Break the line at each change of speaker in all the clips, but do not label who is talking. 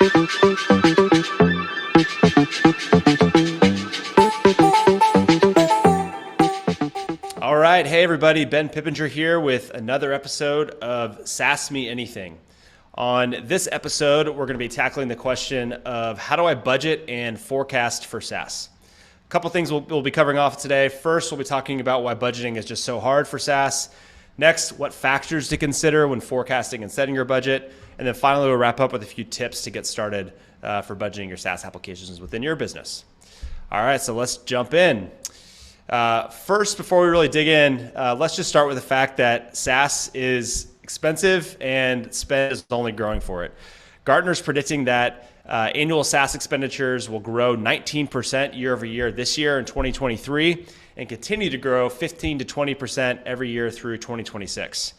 All right, hey everybody, Ben Pippenger here with another episode of SaaS Me Anything. On this episode, we're going to be tackling the question of how do I budget and forecast for SaaS? A couple things we'll be covering off today. First, we'll be talking about why budgeting is just so hard for SaaS. Next, what factors to consider when forecasting and setting your budget. And then finally, we'll wrap up with a few tips to get started for budgeting your SaaS applications within your business. All right, so let's jump in. First, before we really dig in, let's just start with the fact that SaaS is expensive and spend is only growing for it. Gartner's predicting that annual SaaS expenditures will grow 19% year over year this year in 2023 and continue to grow 15 to 20% every year through 2026.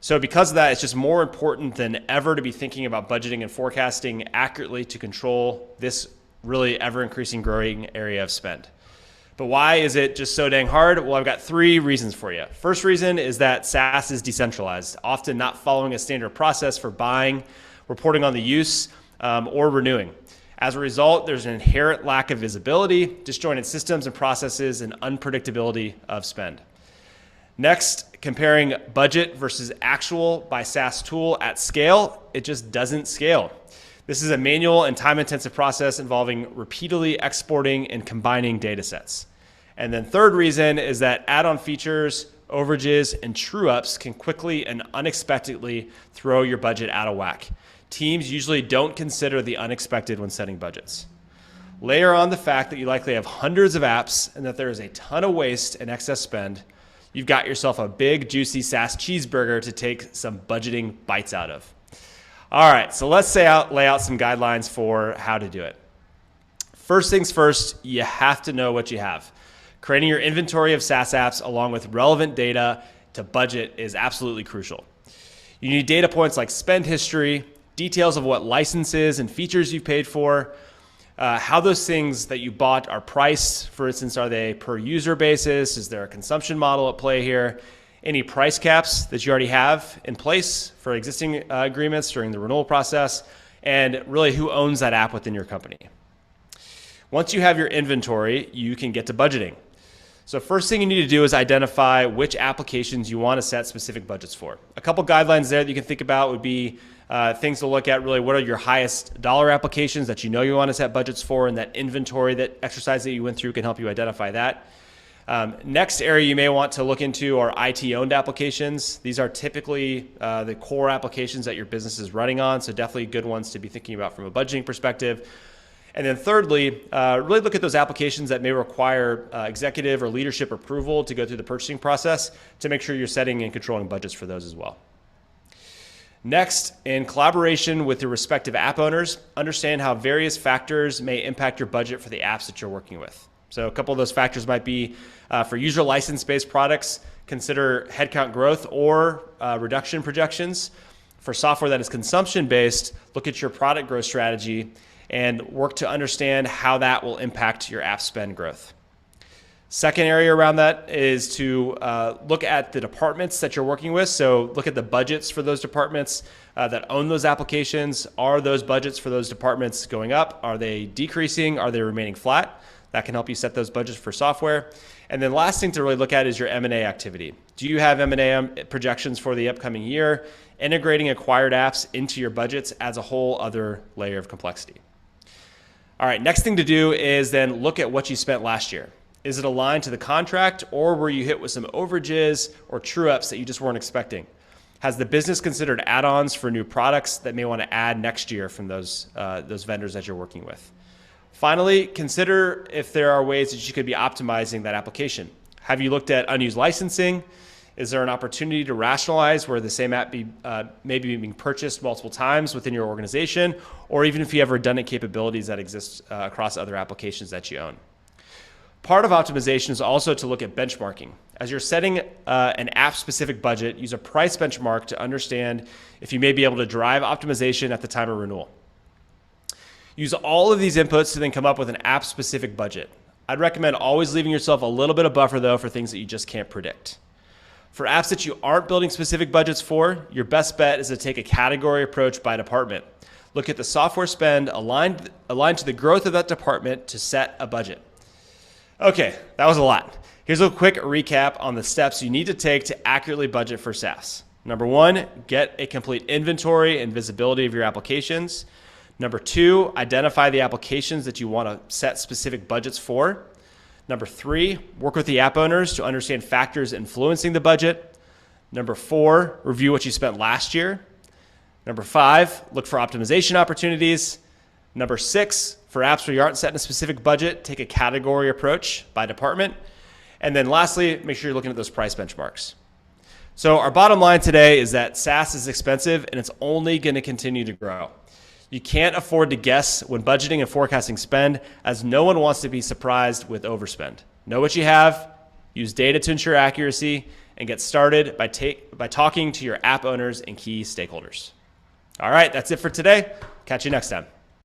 So because of that, it's just more important than ever to be thinking about budgeting and forecasting accurately to control this really ever-increasing growing area of spend. But why is it just so dang hard? Well, I've got three reasons for you. First reason is that SaaS is decentralized, often not following a standard process for buying, reporting on the use, or renewing. As a result, there's an inherent lack of visibility, disjointed systems and processes, and unpredictability of spend. Next, comparing budget versus actual by SaaS tool at scale, it just doesn't scale. This is a manual and time-intensive process involving repeatedly exporting and combining data sets. And then third reason is that add-on features, overages, and true-ups can quickly and unexpectedly throw your budget out of whack. Teams usually don't consider the unexpected when setting budgets. Layer on the fact that you likely have hundreds of apps and that there is a ton of waste and excess spend. You've got yourself a big, juicy SaaS cheeseburger to take some budgeting bites out of. All right, so let's lay out some guidelines for how to do it. First things first, you have to know what you have. Creating your inventory of SaaS apps along with relevant data to budget is absolutely crucial. You need data points like spend history, details of what licenses and features you've paid for, how those things that you bought are priced. For instance, are they per user basis? Is there a consumption model at play here? Any price caps that you already have in place for existing agreements during the renewal process, and really who owns that app within your company. Once you have your inventory, you can get to budgeting. So first thing you need to do is identify which applications you want to set specific budgets for. A couple guidelines there that you can think about would be things to look at really what are your highest dollar applications that you know you want to set budgets for, and that inventory, that exercise that you went through can help you identify that. Next area you may want to look into are IT-owned applications. These are typically the core applications that your business is running on, so definitely good ones to be thinking about from a budgeting perspective. And then thirdly, really look at those applications that may require executive or leadership approval to go through the purchasing process to make sure you're setting and controlling budgets for those as well. Next, in collaboration with your respective app owners, understand how various factors may impact your budget for the apps that you're working with. So a couple of those factors might be for user license-based products, consider headcount growth or reduction projections. For software that is consumption-based, look at your product growth strategy and work to understand how that will impact your app spend growth. Second area around that is to look at the departments that you're working with. So look at the budgets for those departments that own those applications. Are those budgets for those departments going up? Are they decreasing? Are they remaining flat? That can help you set those budgets for software. And then last thing to really look at is your M&A activity. Do you have M&A projections for the upcoming year? Integrating acquired apps into your budgets adds a whole other layer of complexity. All right, next thing to do is then look at what you spent last year. Is it aligned to the contract, or were you hit with some overages or true-ups that you just weren't expecting? Has the business considered add-ons for new products that may want to add next year from those vendors that you're working with? Finally, consider if there are ways that you could be optimizing that application. Have you looked at unused licensing? Is there an opportunity to rationalize where the same app may be being purchased multiple times within your organization, or even if you have redundant capabilities that exist across other applications that you own? Part of optimization is also to look at benchmarking. As you're setting an app-specific budget, use a price benchmark to understand if you may be able to drive optimization at the time of renewal. Use all of these inputs to then come up with an app-specific budget. I'd recommend always leaving yourself a little bit of buffer, though, for things that you just can't predict. For apps that you aren't building specific budgets for, your best bet is to take a category approach by department. Look at the software spend aligned to the growth of that department to set a budget. Okay, that was a lot. Here's a quick recap on the steps you need to take to accurately budget for SaaS. Number 1, get a complete inventory and visibility of your applications. Number 2, identify the applications that you want to set specific budgets for. Number 3, work with the app owners to understand factors influencing the budget. Number 4, review what you spent last year. Number 5, look for optimization opportunities. Number 6, for apps where you aren't setting a specific budget, take a category approach by department. And then lastly, make sure you're looking at those price benchmarks. So our bottom line today is that SaaS is expensive and it's only going to continue to grow. You can't afford to guess when budgeting and forecasting spend, as no one wants to be surprised with overspend. Know what you have, use data to ensure accuracy, and get started by talking to your app owners and key stakeholders. All right, that's it for today. Catch you next time.